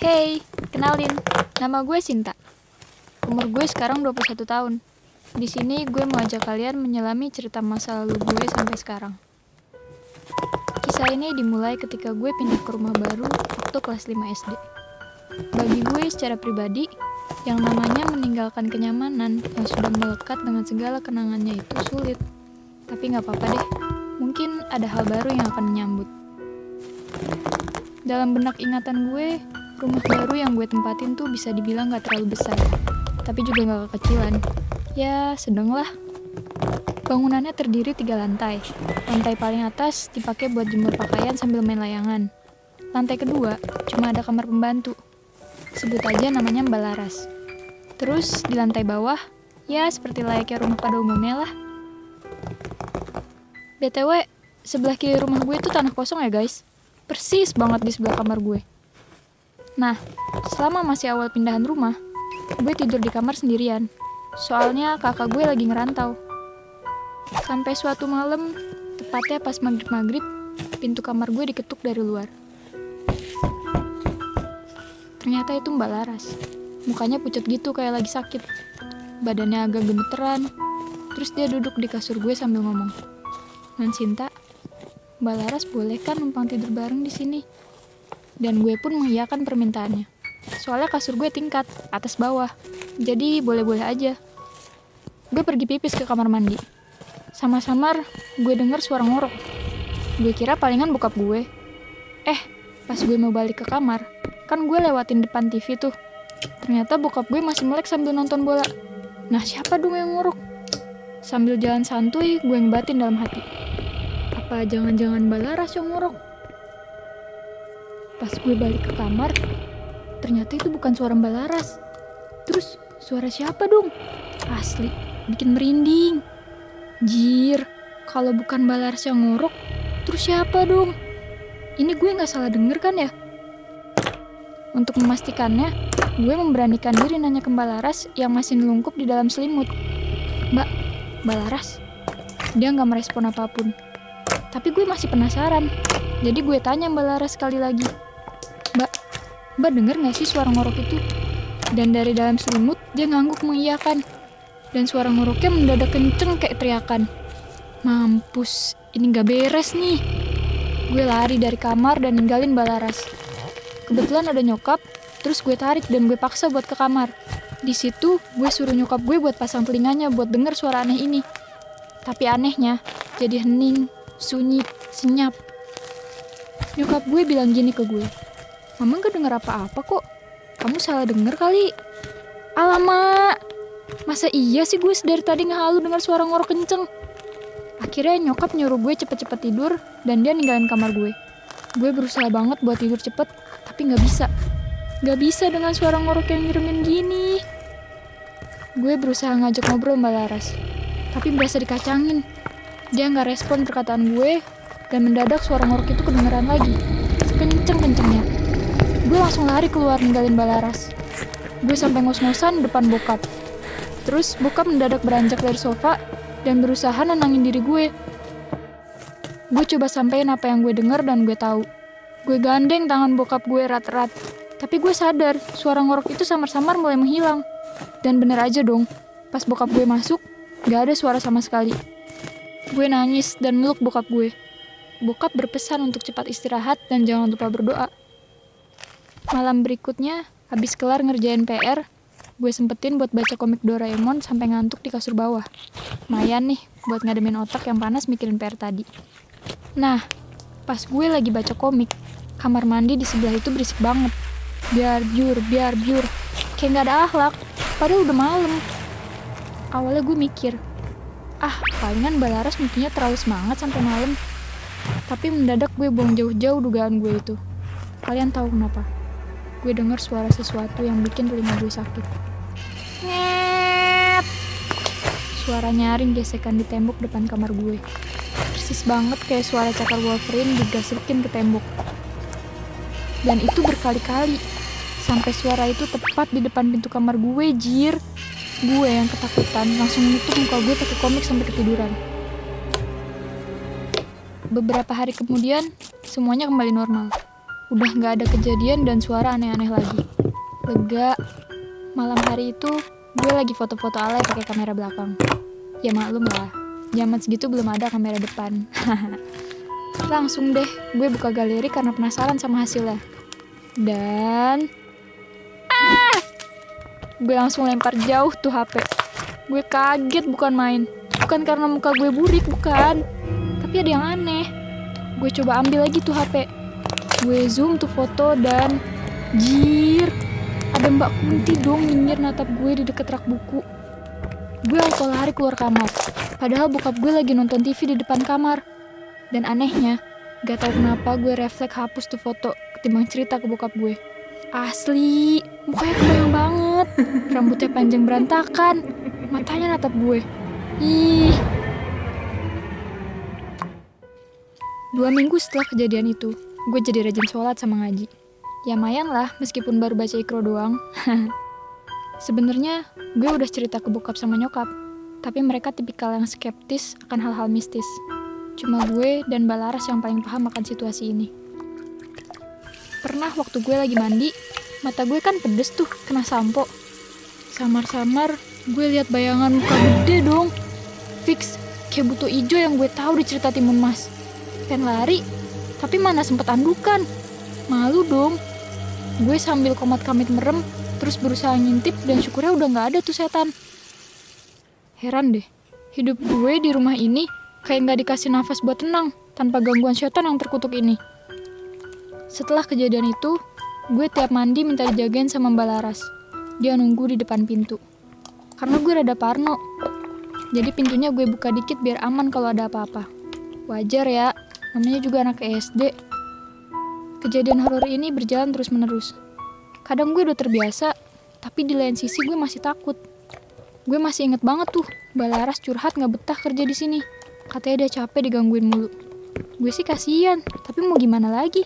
Hey, kenalin, nama gue Sinta. Umur gue sekarang 21 tahun. Di sini gue mau ajak kalian menyelami cerita masa lalu gue sampai sekarang. Kisah ini dimulai ketika gue pindah ke rumah baru waktu kelas 5 SD. Bagi gue secara pribadi, yang namanya meninggalkan kenyamanan yang sudah melekat dengan segala kenangannya itu sulit. Tapi gak apa-apa deh, mungkin ada hal baru yang akan menyambut. Dalam benak ingatan gue, rumah baru yang gue tempatin tuh bisa dibilang gak terlalu besar, tapi juga gak kekecilan. Ya, sedang lah. Bangunannya terdiri 3 lantai. Lantai paling atas dipakai buat jemur pakaian sambil main layangan. Lantai kedua cuma ada kamar pembantu. Sebut aja namanya Mbak Laras. Terus di lantai bawah, ya seperti layaknya rumah pada umumnya lah. BTW, sebelah kiri rumah gue itu tanah kosong ya guys. Persis banget di sebelah kamar gue. Nah, selama masih awal pindahan rumah, gue tidur di kamar sendirian. Soalnya kakak gue lagi ngerantau. Sampai suatu malam, tepatnya pas maghrib-maghrib, pintu kamar gue diketuk dari luar. Ternyata itu Mbak Laras. Mukanya pucat gitu kayak lagi sakit. Badannya agak gemeteran. Terus dia duduk di kasur gue sambil ngomong, "Non Sinta, Mbak Laras boleh kan numpang tidur bareng di sini?" Dan gue pun mengiyakan permintaannya. Soalnya kasur gue tingkat, atas bawah. Jadi boleh-boleh aja. Gue pergi pipis ke kamar mandi. Samar-samar gue denger suara ngorok. Gue kira palingan bokap gue. Pas gue mau balik ke kamar, kan gue lewatin depan TV tuh. Ternyata bokap gue masih melek sambil nonton bola. Nah, siapa dong yang ngorok? Sambil jalan santuy, gue ngebatin dalam hati. Apa jangan-jangan Mbak Laras yang ngorok? Pas gue balik ke kamar, ternyata itu bukan suara Mbak Laras. Terus suara siapa dong? Asli, bikin merinding. Jir, kalau bukan Mbak Laras yang ngorok, terus siapa dong? Ini gue gak salah denger kan ya? Untuk memastikannya, gue memberanikan diri nanya ke Mbak Laras yang masih nelungkup di dalam selimut. Mbak Laras? Dia gak merespon apapun. Tapi gue masih penasaran. Jadi gue tanya Mbak Laras sekali lagi. Mbak denger gak sih suara ngorok itu? Dan dari dalam selimut, dia ngangguk mengiyakan. Dan suara ngoroknya mendadak kenceng kayak teriakan. Mampus, ini gak beres nih. Gue lari dari kamar dan ninggalin Mbak Laras. Kebetulan ada nyokap, terus gue tarik dan gue paksa buat ke kamar. Di situ, gue suruh nyokap gue buat pasang telinganya buat denger suara aneh ini. Tapi anehnya, jadi hening, sunyi, senyap. Nyokap gue bilang gini ke gue, "Mama gak denger apa-apa kok. Kamu salah denger kali." Alamak, masa iya sih gue dari tadi ngehalu dengar suara ngorok kenceng? Akhirnya nyokap nyuruh gue cepet-cepet tidur dan dia ninggalin kamar gue. Gue berusaha banget buat tidur cepet, tapi gak bisa. Gak bisa dengan suara ngorok yang ngiremin gini. Gue berusaha ngajak ngobrol Mbak Laras, tapi berasa dikacangin. Dia gak respon perkataan gue, dan mendadak suara ngorok itu kedengeran lagi, sekenceng-kencengnya. Gue langsung lari keluar ninggalin Mbak Laras. Gue sampai ngos-ngosan depan bokap. Terus bokap mendadak beranjak dari sofa dan berusaha nenangin diri gue. Gue coba sampein apa yang gue denger dan gue tahu. Gue gandeng tangan bokap gue erat-erat. Tapi gue sadar suara ngorok itu samar-samar mulai menghilang. Dan bener aja dong, pas bokap gue masuk, gak ada suara sama sekali. Gue nangis dan meluk bokap gue. Bokap berpesan untuk cepat istirahat dan jangan lupa berdoa. Malam berikutnya, habis kelar ngerjain PR, gue sempetin buat baca komik Doraemon sampai ngantuk di kasur bawah. Lumayan nih, buat ngademin otak yang panas mikirin PR tadi. Nah, pas gue lagi baca komik, kamar mandi di sebelah itu berisik banget. Biar biur, kayak gak ada akhlak, padahal udah malam. Awalnya gue mikir, palingan Mbak Laras mungkinnya terlalu semangat sampai malam. Tapi mendadak gue buang jauh-jauh dugaan gue itu. Kalian tahu kenapa? Gue dengar suara sesuatu yang bikin telinga gue sakit. Ngep. Suara nyaring gesekan di tembok depan kamar gue. Persis banget kayak suara cakar Wolverine digasekin ke tembok. Dan itu berkali-kali. Sampai suara itu tepat di depan pintu kamar gue, jir. Gue yang ketakutan langsung nutup muka gue pakai komik sampai ketiduran. Beberapa hari kemudian, semuanya kembali normal. Udah gak ada kejadian dan suara aneh-aneh lagi. Lega. Malam hari itu, gue lagi foto-foto alay pakai kamera belakang. Ya maklum lah, zaman segitu belum ada kamera depan. Langsung deh, gue buka galeri karena penasaran sama hasilnya. Dan... gue langsung lempar jauh tuh HP. Gue kaget bukan main. Bukan karena muka gue burik, bukan. Tapi ada yang aneh. Gue coba ambil lagi tuh HP. Gue zoom tuh foto dan... jir, ada Mbak Kunti dong nyinyir natap gue di deket rak buku. Gue langsung lari keluar kamar. Padahal bokap gue lagi nonton TV di depan kamar. Dan anehnya, gak tau kenapa gue refleks hapus tuh foto ketimbang cerita ke bokap gue. Asli, mukanya kebayang banget. Rambutnya panjang berantakan. Matanya natap gue. Ih. 2 minggu setelah kejadian itu, gue jadi rajin sholat sama ngaji. Ya lumayan lah, meskipun baru baca ikro doang. Sebenarnya gue udah cerita ke bokap sama nyokap, tapi mereka tipikal yang skeptis akan hal-hal mistis. Cuma gue dan Mbak Laras yang paling paham akan situasi ini. Pernah waktu gue lagi mandi, mata gue kan pedes tuh kena sampo. Samar-samar gue lihat bayangan muka gede dong. Fix kayak buto ijo yang gue tahu di cerita Timun Mas. Pengen lari, tapi mana sempet andukan. Malu dong. Gue sambil komat-kamit merem, terus berusaha ngintip dan syukurnya udah gak ada tuh setan. Heran deh, hidup gue di rumah ini kayak gak dikasih nafas buat tenang tanpa gangguan setan yang terkutuk ini. Setelah kejadian itu, gue tiap mandi minta dijagain sama Mbak Laras. Dia nunggu di depan pintu. Karena gue rada parno. Jadi pintunya gue buka dikit biar aman kalau ada apa-apa. Wajar ya, namanya juga anak SD. Kejadian horor ini berjalan terus-menerus. Kadang gue udah terbiasa, tapi di lain sisi gue masih takut. Gue masih inget banget tuh, Mbak Laras curhat gak betah kerja di sini. Katanya dia capek digangguin mulu. Gue sih kasihan, tapi mau gimana lagi?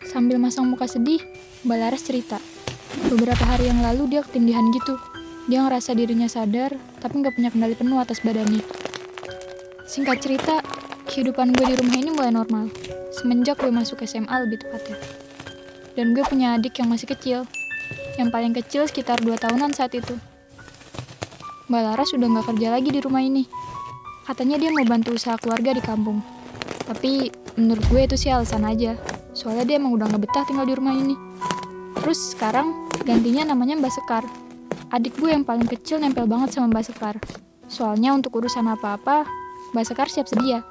Sambil masang muka sedih, Mbak Laras cerita. Beberapa hari yang lalu dia ketindihan gitu. Dia ngerasa dirinya sadar, tapi gak punya kendali penuh atas badannya. Singkat cerita, kehidupan gue di rumah ini mulai normal. Semenjak gue masuk SMA lebih tepatnya. Dan gue punya adik yang masih kecil. Yang paling kecil sekitar 2 tahunan saat itu. Mbak Laras udah gak kerja lagi di rumah ini. Katanya dia mau bantu usaha keluarga di kampung. Tapi menurut gue itu sih alasan aja. Soalnya dia emang udah gak betah tinggal di rumah ini. Terus sekarang gantinya namanya Mbak Sekar. Adik gue yang paling kecil nempel banget sama Mbak Sekar. Soalnya untuk urusan apa-apa, Mbak Sekar siap sedia.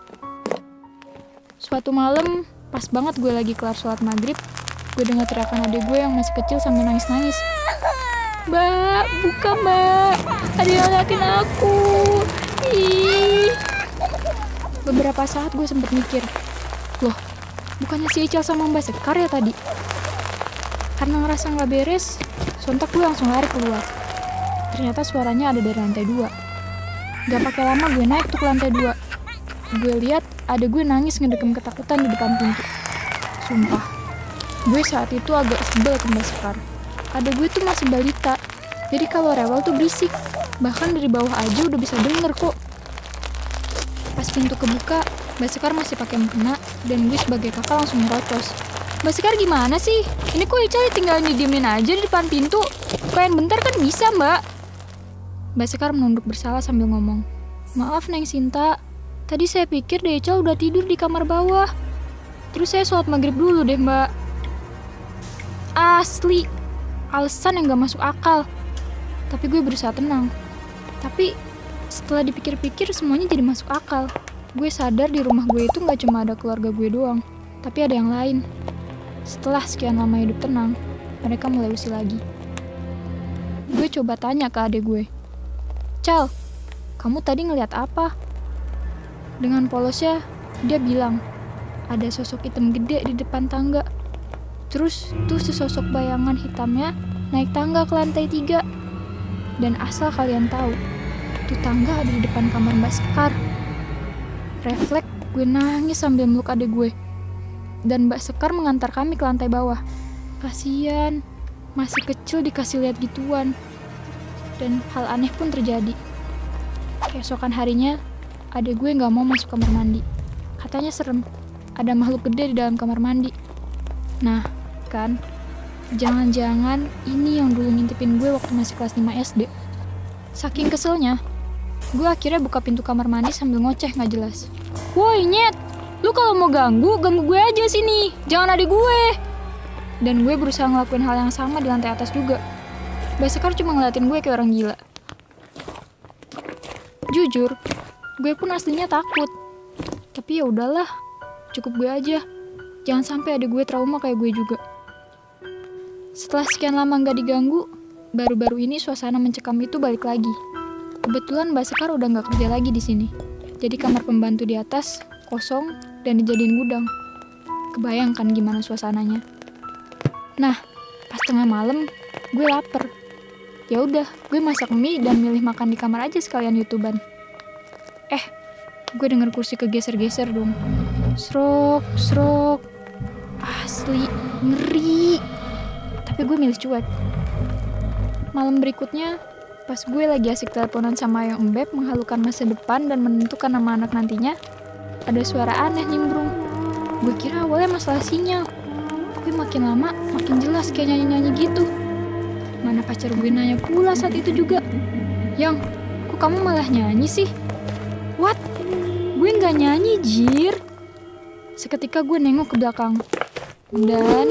Suatu malam, pas banget gue lagi kelar sholat maghrib, gue dengar teriakan adik gue yang masih kecil sambil nangis-nangis. Mbak, buka mbak, ada yang ngeliatin aku. Ih. Beberapa saat gue sempet mikir, loh, bukannya si Ical sama Mbak Sekar ya tadi? Karena ngerasa gak beres, sontak gue langsung lari keluar. Ternyata suaranya ada dari lantai 2. Gak pakai lama gue naik tuh ke lantai 2. Gue lihat ada gue nangis ngedekem ketakutan di depan pintu. Sumpah, gue saat itu agak sebel ke Mbak Sekar. Ada gue tuh masih balita, jadi kalau rewel tuh berisik. Bahkan dari bawah aja udah bisa denger kok. Pas pintu kebuka, Mbak Sekar masih pakai mukena dan gue sebagai kakak langsung nyerocos. Mbak Sekar gimana sih? Ini kok Ical tinggal didiemin aja di depan pintu? Pengen bentar kan bisa mbak? Mbak Sekar menunduk bersalah sambil ngomong. Maaf Neng Sinta, tadi saya pikir deh Ical udah tidur di kamar bawah. Terus saya sholat maghrib dulu deh mbak. Asli, alasan yang gak masuk akal. Tapi gue berusaha tenang. Tapi setelah dipikir-pikir semuanya jadi masuk akal. Gue sadar di rumah gue itu gak cuma ada keluarga gue doang, tapi ada yang lain. Setelah sekian lama hidup tenang, mereka mulai usil lagi. Gue coba tanya ke adik gue, Cal, kamu tadi ngeliat apa? Dengan polosnya, dia bilang, ada sosok hitam gede di depan tangga. Terus tuh sesosok bayangan hitamnya naik tangga ke lantai 3. Dan asal kalian tahu, tuh tangga ada di depan kamar Mbak Sekar. Refleks, gue nangis sambil meluk adik gue. Dan Mbak Sekar mengantar kami ke lantai bawah. Kasian, masih kecil dikasih lihat gituan. Dan hal aneh pun terjadi. Keesokan harinya, adik gue gak mau masuk kamar mandi. Katanya serem, ada makhluk gede di dalam kamar mandi. Nah, kan? Jangan-jangan ini yang dulu ngintipin gue waktu masih kelas 5 SD. Saking keselnya, gue akhirnya buka pintu kamar mandi sambil ngoceh gak jelas. Woi nyet, lu kalau mau ganggu gue aja sini, jangan adik gue. Dan gue berusaha ngelakuin hal yang sama di lantai atas juga. Basekar cuma ngeliatin gue kayak orang gila. Jujur, gue pun aslinya takut. Tapi ya udahlah, cukup gue aja. Jangan sampai adik gue trauma kayak gue juga. Setelah sekian lama gak diganggu, baru-baru ini suasana mencekam itu balik lagi. Kebetulan Mbak Sekar udah gak kerja lagi di sini. Jadi kamar pembantu di atas kosong dan dijadiin gudang. Kebayangkan gimana suasananya. Nah, pas tengah malam, gue lapar. Ya udah, gue masak mie dan milih makan di kamar aja sekalian YouTubean. Gue denger kursi kegeser-geser dong. Srok. Asli, ngeri. Tapi gue milih cuek. Malam berikutnya, pas gue lagi asik teleponan sama Ayang Embeb menghalukan masa depan dan menentukan nama anak nantinya, ada suara aneh nimbrung. Gue kira awalnya masalah sinyal. Tapi makin lama, makin jelas kayak nyanyi-nyanyi gitu. Mana pacar gue nanya pula saat itu juga. Yang, kok kamu malah nyanyi sih? What? Gue nggak nyanyi, Jir. Seketika gue nengok ke belakang. Dan